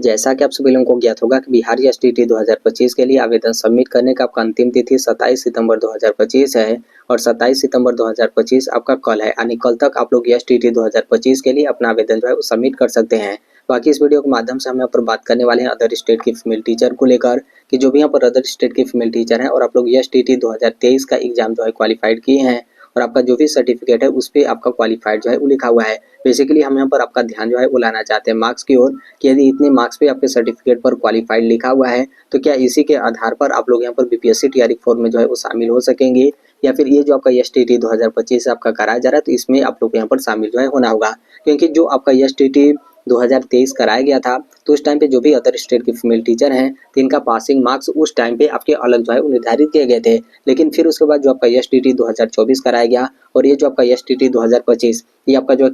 जैसा कि आप सभी लोगों को ज्ञात होगा कि बिहार एसटीटी 2025 के लिए आवेदन सबमिट करने का आपका अंतिम तिथि 27 सितंबर 2025 है और 27 सितंबर 2025 आपका कल है, यानी कल तक आप लोग एसटीटी 2025 के लिए अपना आवेदन जो है वो सबमिट कर सकते हैं। बाकी इस वीडियो के माध्यम से हम यहाँ पर बात करने वाले हैं अदर स्टेट की फीमेल टीचर को लेकर कि जो भी यहाँ पर अदर स्टेट की फीमेल टीचर हैं और आप लोग एसटीटी 2023 का एग्जाम जो है क्वालिफाइड किए हैं और आपका जो भी सर्टिफिकेट है उस पर आपका क्वालिफाइड जो है वो लिखा हुआ है। बेसिकली हम यहाँ पर आपका ध्यान जो है वो लाना चाहते हैं मार्क्स की ओर कि यदि इतने मार्क्स पे आपके सर्टिफिकेट पर क्वालिफाइड लिखा हुआ है तो क्या इसी के आधार पर आप लोग यहाँ पर बीपीएससी टीआरई फॉर्म में जो है वो शामिल हो सकेंगे या फिर ये जो आपका एसटीटी 2025 आपका कराया जा रहा है तो इसमें आप लोग यहाँ पर शामिल जो है होना होगा। क्योंकि जो आपका एसटीटी 2023 कराया गया था तो उस टाइम पे जो भी अदर स्टेट के फीमेल टीचर हैं तो इनका पासिंग मार्क्स उस टाइम पे आपके अलग जो है वो निर्धारित किए गए थे। लेकिन फिर उसके बाद जो आपका एसटीटी 2024 कराया गया और ये जो आपका एसटीटी 2025 ये आपका जो है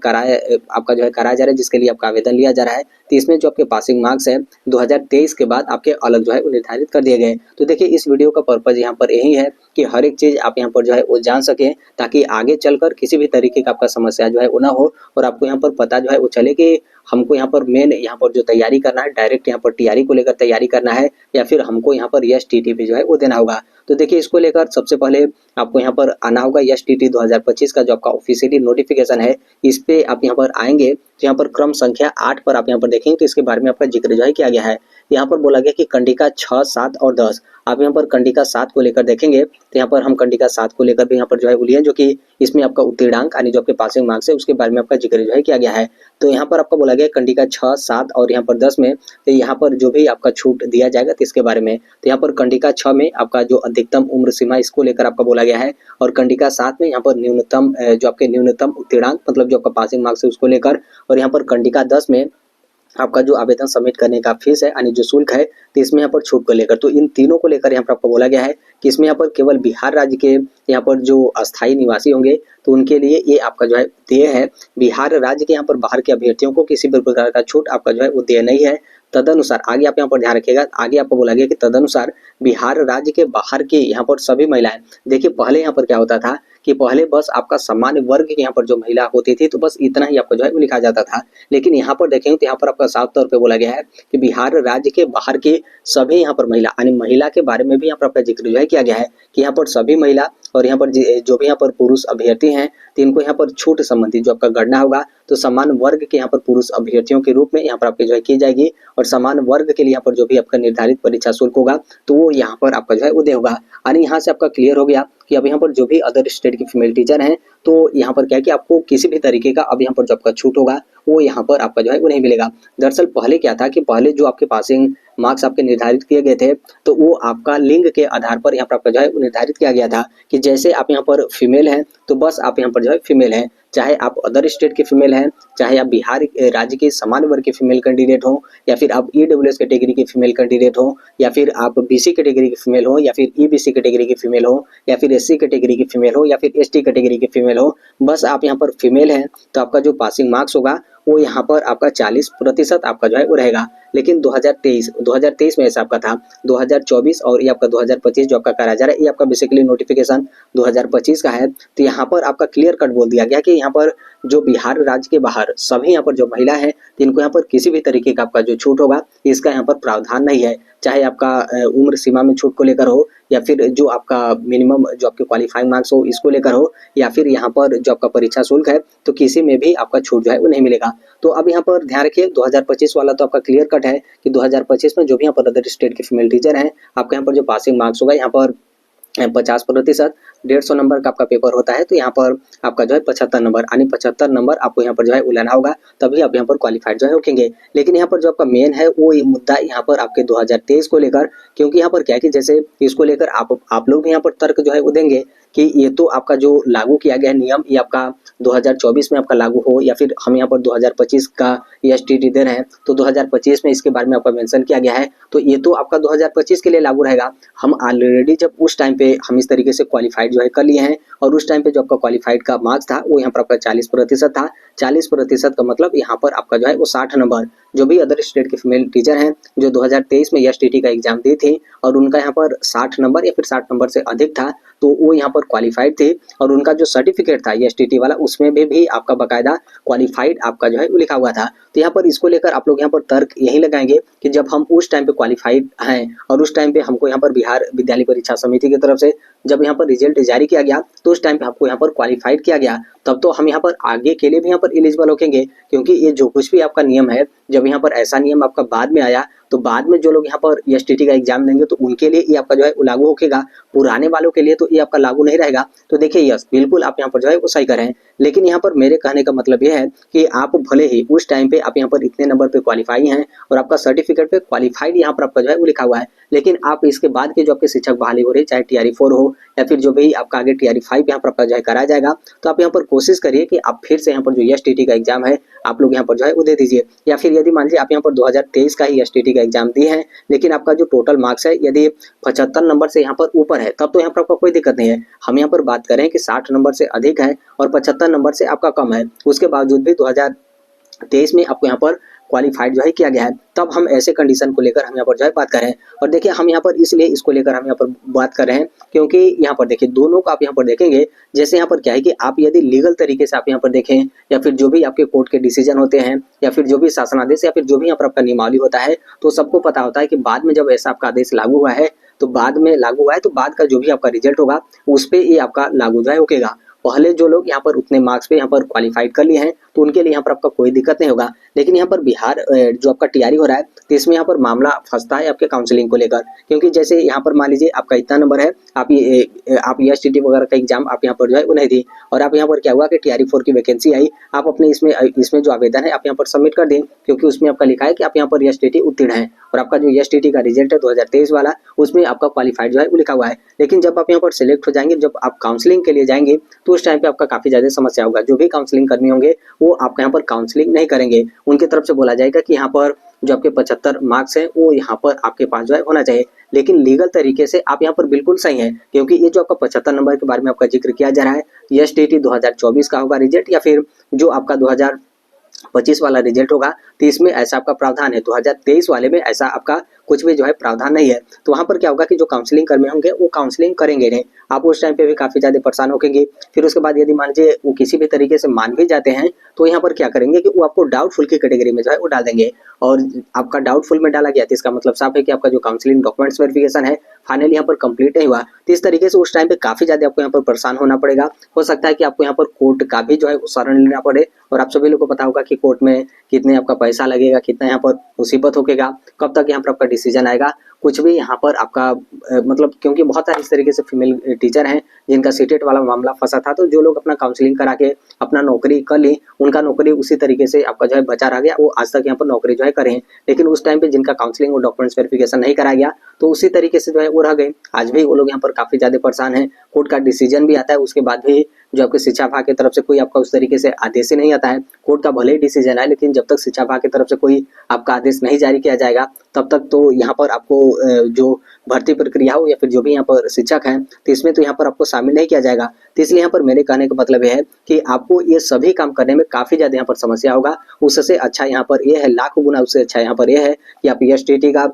कराया जा रहा है जिसके लिए आपका आवेदन लिया जा रहा है तो इसमें जो आपके पासिंग मार्क्स है 2023 के बाद आपके अलग जो है वो निर्धारित कर दिए गए। तो देखिए इस वीडियो का पर्पज यहाँ पर यही है कि हर एक चीज़ आप यहाँ पर जो है वो जान सकें ताकि आगे चलकर किसी भी तरीके का आपका समस्या जो है वो ना हो और आपको यहाँ पर पता जो है वो चले कि हमको यहाँ पर मेन यहाँ पर जो तैयारी करना है डायरेक्ट यहाँ पर टीआरई को लेकर तैयारी करना है या फिर हमको यहाँ पर एसटीटी भी जो है वो देना होगा। तो देखिए इसको लेकर सबसे पहले आपको यहाँ पर आना होगा एसटीटी 2025 का जो आपका ऑफिशियली नोटिफिकेशन है इस पे आप यहाँ पर आएंगे तो यहाँ पर क्रम संख्या 8 पर आप यहाँ पर देखेंगे तो इसके बारे में आपका जिक्र जो है किया गया है। यहाँ पर बोला गया कि कंडिका 6, 7 और 10 आप यहाँ पर कंडिका 7 को लेकर देखेंगे तो यहाँ पर हम कंडिका 7 को लेकर भी यहाँ पर जो है वो लिए जो कि इसमें आपका उत्तीर्णांक यानी जो आपके पासिंग मार्क्स है उसके बारे में आपका जिक्र जो है किया गया है। तो यहाँ पर आपको बोला गया कंडिका 6, 7 और यहाँ पर 10 में तो यहाँ पर जो भी आपका छूट दिया जाएगा तो इसके बारे में तो यहाँ पर कंडिका 6 में आपका जो अधिकतम उम्र सीमा इसको लेकर आपका बोला गया है और कंडिका 7 में यहाँ पर न्यूनतम जो आपके न्यूनतम उत्तीर्णांक मतलब जो आपका पासिंग मार्क्स है उसको लेकर और यहाँ पर कंडिका 10 में आपका जो आवेदन सबमिट करने का फीस है यानी जो शुल्क है तो इसमें यहाँ पर छूट को लेकर तो इन तीनों को लेकर यहाँ पर आपको बोला गया है कि इसमें यहाँ पर केवल बिहार राज्य के यहाँ पर जो अस्थायी निवासी होंगे तो उनके लिए ये आपका जो है देय है। बिहार राज्य के यहाँ पर बाहर के अभ्यर्थियों को किसी भी प्रकार का छूट आपका जो है वो देय नहीं है। तदनुसार आगे आप यहाँ पर ध्यान रखिएगा, आगे आपको बोला गया कि तदनुसार बिहार राज्य के बाहर की यहाँ पर सभी महिलाएं, देखिए पहले यहाँ पर क्या होता था कि पहले बस आपका सामान्य वर्ग की यहाँ पर जो महिला होती थी तो बस इतना ही आपको जो है वो लिखा जाता था। लेकिन यहाँ पर देखेंगे तो यहाँ पर आपका साफ तौर पे बोला गया है कि बिहार राज्य के बाहर की सभी यहाँ पर महिला यानी महिला के बारे में भी यहाँ पर आपका जिक्र जो है किया गया है कि यहाँ पर सभी महिला और यहाँ पर जो भी यहाँ पर पुरुष अभ्यर्थी हैं तो इनको यहाँ पर छूट संबंधी जो आपका गणना होगा तो समान वर्ग के यहाँ पर पुरुष अभ्यर्थियों के रूप में यहाँ पर आपकी जो है की जाएगी और समान वर्ग के लिए यहाँ पर जो भी आपका निर्धारित परीक्षा शुल्क होगा तो वो यहाँ पर आपका जो है वो दे होगा। यानी यहाँ से आपका क्लियर हो गया कि अब यहाँ पर जो भी अदर स्टेट की फीमेल टीचर हैं तो यहाँ पर क्या है कि आपको किसी भी तरीके का अब यहाँ पर जो आपका छूट होगा वो यहाँ पर आपका जो है वो नहीं मिलेगा। दरअसल पहले क्या था कि पहले जो आपके पासिंग मार्क्स आपके निर्धारित किए गए थे तो वो आपका लिंग के आधार पर यहाँ पर आपका जो है निर्धारित किया गया था कि जैसे आप यहाँ पर फीमेल हैं तो बस आप यहाँ पर जो है फीमेल हैं, चाहे आप अदर स्टेट के फीमेल हैं, चाहे आप बिहार राज्य के समान वर्ग के फीमेल कैंडिडेट हो या फिर आप ईडब्ल्यूएस कैटेगरी के फीमेल कैंडिडेट हो या फिर आप बीसी कैटेगरी के फीमेल हो या फिर ईबीसी कैटेगरी के फीमेल हो या फिर एससी कैटेगरी के फीमेल हो या फिर एसटी कैटेगरी के फीमेल हो, बस आप यहाँ पर फीमेल हैं तो आपका जो पासिंग मार्क्स होगा वो यहाँ पर आपका 40% आपका जो है वो रहेगा। लेकिन 2023 में ऐसा आपका था, 2024 और ये आपका 2025 जो आपका कराया जा रहा है ये आपका बेसिकली नोटिफिकेशन 2025 का है। तो यहाँ पर आपका क्लियर कट बोल दिया गया कि यहाँ पर जो बिहार राज्य के बाहर सभी यहाँ पर जो महिला है तो इनको यहाँ पर किसी भी तरीके का आपका जो छूट होगा इसका यहाँ पर प्रावधान नहीं है, चाहे आपका उम्र सीमा में छूट को लेकर हो या फिर जो आपका मिनिमम जो आपके क्वालिफाइंग मार्क्स हो इसको लेकर हो या फिर यहाँ पर जो आपका परीक्षा शुल्क है तो किसी में भी आपका छूट जो है वो नहीं मिलेगा। तो अब यहाँ पर ध्यान रखिए 2025 वाला तो आपका क्लियर कट है कि 2025 में जो भी यहाँ पर अदर स्टेट के फीमेल टीचर हैं आपका यहाँ पर जो पासिंग मार्क्स होगा यहाँ पर 50%, 150 नंबर का आपका पेपर होता है तो यहाँ पर आपका जो है 75 नंबर यानी 75 नंबर आपको यहाँ पर जो है उलाना होगा तभी आप यहाँ पर क्वालिफाइड जो है होंगे। लेकिन यहाँ पर जो आपका मेन है वो मुद्दा यहाँ पर आपके 2023 को लेकर, क्योंकि यहाँ पर क्या है कि जैसे इसको लेकर आप लोग भी यहाँ पर तर्क जो है वो देंगे कि ये तो आपका जो लागू किया गया नियम ये आपका 2024 में आपका लागू हो या फिर हम यहाँ पर 2025 का एसटीटी दे रहे हैं तो 2025 में इसके बारे में आपका मेंशन किया गया है तो ये तो आपका 2025 के लिए लागू रहेगा। हम ऑलरेडी जब उस टाइम पे हम इस तरीके से क्वालिफाइड जो है कर लिए हैं और उस टाइम पे जो आपका क्वालिफाइड का मार्क्स था वो यहाँ पर आपका 40% था। 40% का मतलब यहाँ पर आपका जो है वो 60 नंबर जो भी अदर स्टेट के फीमेल टीचर हैं जो 2023 में एसटीटी का एग्जाम दी थी और उनका यहाँ पर 60 नंबर या फिर 60 नंबर से अधिक था तो वो यहाँ पर क्वालिफाइड थे और उनका जो सर्टिफिकेट था एसटीटी वाला उसमें भी आपका बाकायदा क्वालिफाइड आपका जो है वो लिखा हुआ था। तो यहाँ पर इसको लेकर आप लोग यहाँ पर तर्क यही लगाएंगे कि जब हम उस टाइम पे क्वालिफाइड हैं और उस टाइम पे हमको यहाँ पर बिहार विद्यालय परीक्षा समिति की तरफ से जब यहाँ पर रिजल्ट जारी किया गया तो उस टाइम पे आपको यहाँ पर क्वालिफाइड किया गया, तब तो हम यहाँ पर आगे के लिए भी यहाँ पर एलिजिबल होंगे। क्योंकि ये जो कुछ भी आपका नियम है, जब यहाँ पर ऐसा नियम आपका बाद में आया तो बाद में जो लोग यहाँ पर एसटीटी का एग्जाम देंगे तो उनके लिए ये आपका जो है वो लागू होगा, पुराने वालों के लिए तो ये आपका लागू नहीं रहेगा। तो देखिए यस बिल्कुल आप यहाँ पर जो है वो सही करें, लेकिन यहाँ पर मेरे कहने का मतलब ये है कि आप भले ही उस टाइम पे आप यहाँ पर इतने नंबर पे क्वालिफाई हैं और आपका सर्टिफिकेट पे क्वालिफाइड यहाँ पर आपका जो है वो लिखा हुआ है, लेकिन आप इसके बाद के जो आपके शिक्षक बहाली हो रही है, चाहे टीआरई 4 हो या फिर जो भी आपका आगे टीआरई 5 यहाँ पर आपका जो है कराया जाएगा, तो आप यहाँ पर कोशिश करिए कि आप फिर से यहाँ पर जो एसटीटी का एग्जाम है आप लोग यहाँ पर जो है वो दे दीजिए। या फिर यदि मान लीजिए आप यहाँ पर 2023 का ही एसटीटी का एग्जाम दिए हैं, लेकिन आपका जो टोटल मार्क्स है यदि 75 नंबर से यहाँ पर ऊपर है, तब तो यहाँ पर आपका कोई दिक्कत नहीं है। हम यहाँ पर बात करें कि 60 नंबर से अधिक है और 75 नंबर से आपका कम है, उसके बावजूद भी 2023 में आपको यहाँ पर क्वालिफाइड जो है किया गया है, तब हम ऐसे कंडीशन को लेकर हम यहाँ पर जो है बात कर रहे हैं। और देखिए हम यहाँ पर इसलिए इसको लेकर हम यहाँ पर बात कर रहे हैं क्योंकि यहाँ पर देखिए दोनों को आप यहाँ पर देखेंगे, जैसे यहाँ पर क्या है कि आप यदि लीगल तरीके से आप यहाँ पर देखें या फिर जो भी आपके कोर्ट के डिसीजन होते हैं या फिर जो भी शासनादेश या फिर जो भी यहाँ पर आपका नियमावली होता है, तो सबको पता होता है कि बाद में जब ऐसा आपका आदेश लागू हुआ है तो बाद में लागू हुआ है तो बाद का जो भी आपका रिजल्ट होगा उस पर ये आपका लागू जो है होगा। पहले जो लोग यहाँ पर उतने मार्क्स पे यहाँ पर क्वालिफाइड कर लिए हैं तो उनके लिए यहाँ पर आपका कोई दिक्कत नहीं होगा, लेकिन यहाँ पर बिहार जो आपका टीआरई हो रहा है तो इसमें यहाँ पर मामला फंसता है आपके काउंसलिंग को लेकर। क्योंकि जैसे यहाँ पर मान लीजिए आपका इतना नंबर है, आप एसटीटी वगैरह का एग्जाम आप यहाँ पर जो है वो नहीं दी और आप यहाँ पर क्या हुआ कि टीआरई 4 की वैकेंसी आई, आप अपने इसमें जो आवेदन है आप यहाँ पर सबमिट कर दें, क्योंकि उसमें आपका लिखा है कि आप यहाँ पर एसटीटी उत्तीर्ण है और आपका जो एसटीटी का रिजल्ट है 2023 वाला उसमें आपका क्वालिफाइड जो है वो लिखा हुआ है। लेकिन जब आप यहाँ पर सिलेक्ट हो जाएंगे, जब आप काउंसलिंग के लिए जाएंगे तो उस टाइम पे आपका काफी ज्यादा समस्या होगा। जो भी काउंसलिंग कर्मी होंगे वो आपका यहाँ पर काउंसलिंग नहीं करेंगे, उनकी तरफ से बोला जाएगा कि यहाँ पर जो आपके 75 मार्क्स हैं वो यहाँ पर आपके पास जो है होना चाहिए। लेकिन लीगल तरीके से आप यहाँ पर बिल्कुल सही हैं, क्योंकि ये जो आपका 75 नंबर के बारे में आपका जिक्र किया जा रहा है, एसटीटी 2024 का होगा रिजल्ट या फिर जो आपका 2025 वाला रिजल्ट होगा, तो इसमें ऐसा आपका प्रावधान है। 2023 वाले में ऐसा आपका कुछ भी जो है प्रावधान नहीं है। तो वहाँ पर क्या होगा कि जो काउंसलिंग कर्मी होंगे वो काउंसलिंग करेंगे नहीं, आप उस टाइम पे भी काफ़ी ज़्यादा परेशान होंगे। फिर उसके बाद यदि मान लीजिए वो किसी भी तरीके से मान भी जाते हैं तो यहाँ पर क्या करेंगे कि वो आपको डाउटफुल की कैटेगरी में जो है वो डाल देंगे, और आपका डाउटफुल में डाला गया तो इसका मतलब साफ है कि आपका जो काउंसलिंग डॉक्यूमेंट्स वेरिफिकेशन है फाइनली यहाँ पर कंप्लीट नहीं हुआ। तो इस तरीके से उस टाइम पे काफ़ी ज़्यादा आपको यहाँ पर परेशान होना पड़ेगा। हो सकता है कि आपको यहाँ पर कोर्ट का भी जो है शरण लेना पड़े, और आप सभी लोगों को पता होगा कि कोर्ट में कितने आपका पैसा लगेगा, कितना यहाँ पर मुसीबत होगा, कब तक यहाँ पर आपका डिसीजन आएगा, कुछ भी यहाँ पर आपका मतलब, क्योंकि बहुत सारे इस तरीके से फीमेल टीचर हैं जिनका सीटेट वाला मामला फंसा था, तो जो लोग अपना काउंसलिंग करा के अपना नौकरी कर ली, उनका नौकरी उसी तरीके से आपका जो है बचा रह गया, वो आज तक यहाँ पर नौकरी जो है करें। लेकिन उस टाइम पे जिनका काउंसलिंग और डॉक्यूमेंट्स वेरिफिकेशन नहीं कराया गया तो उसी तरीके से जो है वो रह गए। आज भी वो लोग यहाँ पर काफ़ी ज़्यादा परेशान हैं। कोर्ट का डिसीजन भी आता है, उसके बाद भी जो आपके शिक्षा विभाग की तरफ से कोई आपका उस तरीके से आदेश ही नहीं आता है। कोर्ट का भले ही डिसीजन आए, लेकिन जब तक शिक्षा विभाग की तरफ से कोई आपका आदेश नहीं जारी किया जाएगा तब तक तो यहाँ पर आपको जो भर्ती प्रक्रिया हो या फिर जो भी यहाँ पर शिक्षक हैं तो इसमें तो यहाँ पर आपको शामिल नहीं किया जाएगा। तो इसलिए यहाँ पर मेरे कहने का मतलब यह है कि आपको ये सभी काम करने में काफ़ी ज़्यादा यहाँ पर समस्या होगा। उससे अच्छा यहाँ पर यह है, लाखों गुना उससे अच्छा यहाँ पर यह है कि आप एसटीटी का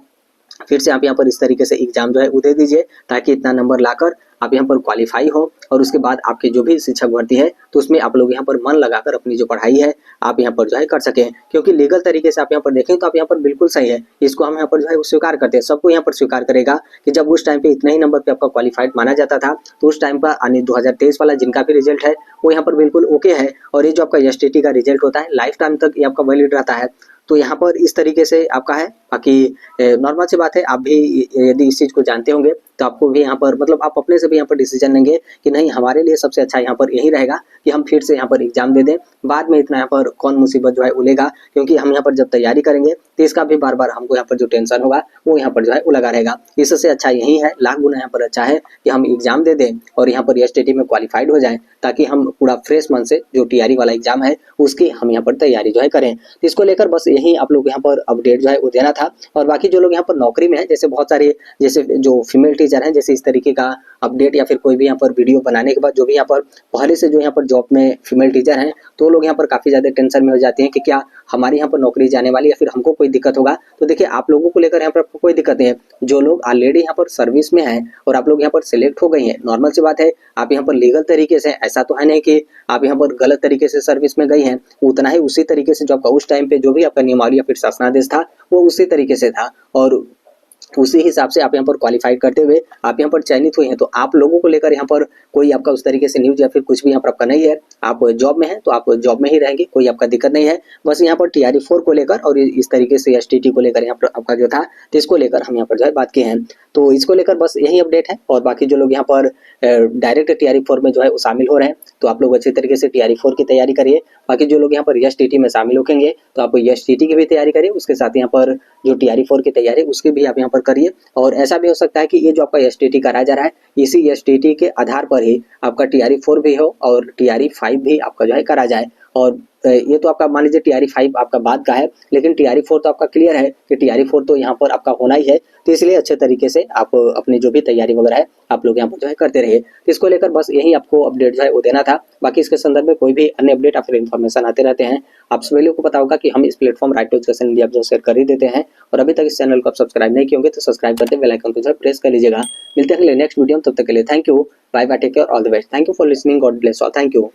फिर से आप यहाँ पर इस तरीके से एग्जाम जो है वो दे दीजिए, ताकि इतना नंबर लाकर आप यहाँ पर क्वालिफाई हो और उसके बाद आपकी जो भी शिक्षक भर्ती है तो उसमें आप लोग यहाँ पर मन लगाकर अपनी जो पढ़ाई है आप यहाँ पर जो है कर सकें। क्योंकि लीगल तरीके से आप यहाँ पर देखें तो आप यहाँ पर बिल्कुल सही है, इसको हम यहाँ पर जो है वो स्वीकार करते हैं, सबको यहाँ पर स्वीकार करेगा कि जब उस टाइम पे इतने ही नंबर पे आपका क्वालिफाइड माना जाता था तो उस टाइम पर यानी 2023 वाला जिनका भी रिजल्ट है वो यहाँ पर बिल्कुल ओके है। और ये जो आपका एसटीटी का रिजल्ट होता है लाइफ टाइम तक ये आपका वैलिड रहता है। तो यहाँ पर इस तरीके से आपका है। बाकी नॉर्मल सी बात है, आप भी यदि इस चीज़ को जानते होंगे तो आपको भी यहाँ पर मतलब आप अपने से भी यहाँ पर डिसीजन लेंगे कि नहीं, हमारे लिए सबसे अच्छा यहाँ पर यही रहेगा कि हम फिर से यहाँ पर एग्जाम दे दें, बाद में इतना यहाँ पर कौन मुसीबत जो है उलेगा, क्योंकि हम यहाँ पर जब तैयारी करेंगे तो इसका भी बार बार हमको यहाँ पर जो टेंशन होगा वो यहाँ पर जो है वो लगा रहेगा। इससे अच्छा यही है, लाख गुना यहाँ पर अच्छा है कि हम एग्जाम दे दें और यहाँ पर एसटीटी में क्वालिफाइड हो जाएं, ताकि हम पूरा फ्रेश मन से जो टीआरई वाला एग्जाम है उसकी हम यहाँ पर तैयारी जो है करें। तो इसको लेकर बस यही आप लोग यहाँ पर अपडेट जो है वो देना था। और बाकी जो लोग यहाँ पर नौकरी में है, जैसे बहुत सारे जैसे जो फीमेल टीचर हैं, जैसे इस तरीके का अपडेट या फिर कोई भी यहाँ पर वीडियो बनाने के बाद जो भी यहाँ पर पहले से जो यहाँ पर जॉब में फीमेल टीचर हैं, तो लोग यहाँ पर काफ़ी ज़्यादा टेंशन में हो जाते हैं कि क्या हमारी यहाँ पर नौकरी जाने वाली या फिर हमको कोई दिक्कत होगा। तो देखिए आप लोगों को लेकर यहाँ पर आपको कोई दिक्कत नहीं है। जो लोग ऑलरेडी यहाँ पर सर्विस में हैं और आप लोग यहाँ पर सिलेक्ट हो गई हैं, नॉर्मल सी बात है, आप यहाँ पर लीगल तरीके से, ऐसा तो है नहीं कि आप यहाँ पर गलत तरीके से सर्विस में गई हैं, उतना ही उसी तरीके से जो आपका उस टाइम पे जो भी आपका नियमावली या फिर शासनादेश था वो उसी तरीके से था और उसी हिसाब से आप यहाँ पर क्वालिफाइड करते हुए आप यहाँ पर चयनित हुए हैं। तो आप लोगों को लेकर यहाँ पर कोई आपका उस तरीके से न्यूज या फिर कुछ भी यहाँ पर आपका नहीं है। आप जॉब में हैं तो आप जॉब में ही रहेंगे, कोई आपका दिक्कत नहीं है। बस यहाँ पर TRE 4 को लेकर और इस तरीके से STT को लेकर यहाँ पर आपका जो था, तो इसको लेकर हम यहाँ पर जो है बात किए हैं। तो इसको लेकर बस यही अपडेट है। और बाकी जो लोग यहाँ पर डायरेक्ट TRE 4 में जो है वो शामिल हो रहे हैं, तो आप लोग अच्छे तरीके से TRE 4 की तैयारी करिए। बाकी जो लोग यहाँ पर STT में शामिल होंगे तो आप STT की भी तैयारी करिए, उसके साथ यहाँ पर जो TRE 4 की तैयारी उसकी भी आप यहाँ पर करिए। और ऐसा भी हो सकता है कि ये जो आपका STT कराया जा रहा है, इसी STT के आधार पर ही आपका TRE 4 भी हो और TRE 5 भी आपका जो है करा जाए। और ये तो आपका मान लीजिए TRE 5 आपका बाद का है, लेकिन TRE 4 तो आपका क्लियर है कि TRE 4 तो यहाँ पर आपका होना ही है। तो इसलिए अच्छे तरीके से आप अपनी जो भी तैयारी वगैरह है आप लोग यहाँ पर जो है करते रहिए। तो इसको लेकर बस यही आपको अपडेट जो है वो देना था। बाकी इसके संदर्भ में कोई भी अन्य अपडेट या फिर इन्फॉर्मेशन आते रहते हैं, आप सभी लोगों को पता होगा कि हम इस platform right to education India जो शेयर कर ही देते हैं। और अभी तक इस चैनल को आप सब्सक्राइब नहीं किए होंगे तो सब्सक्राइब करते बेल आइकन को जो है प्रेस कर लीजिएगा। मिलते हैं नेक्स्ट वीडियो में, तब तक के लिए thank you, bye bye, take care, all the best. Thank you for listening, God bless all, thank you.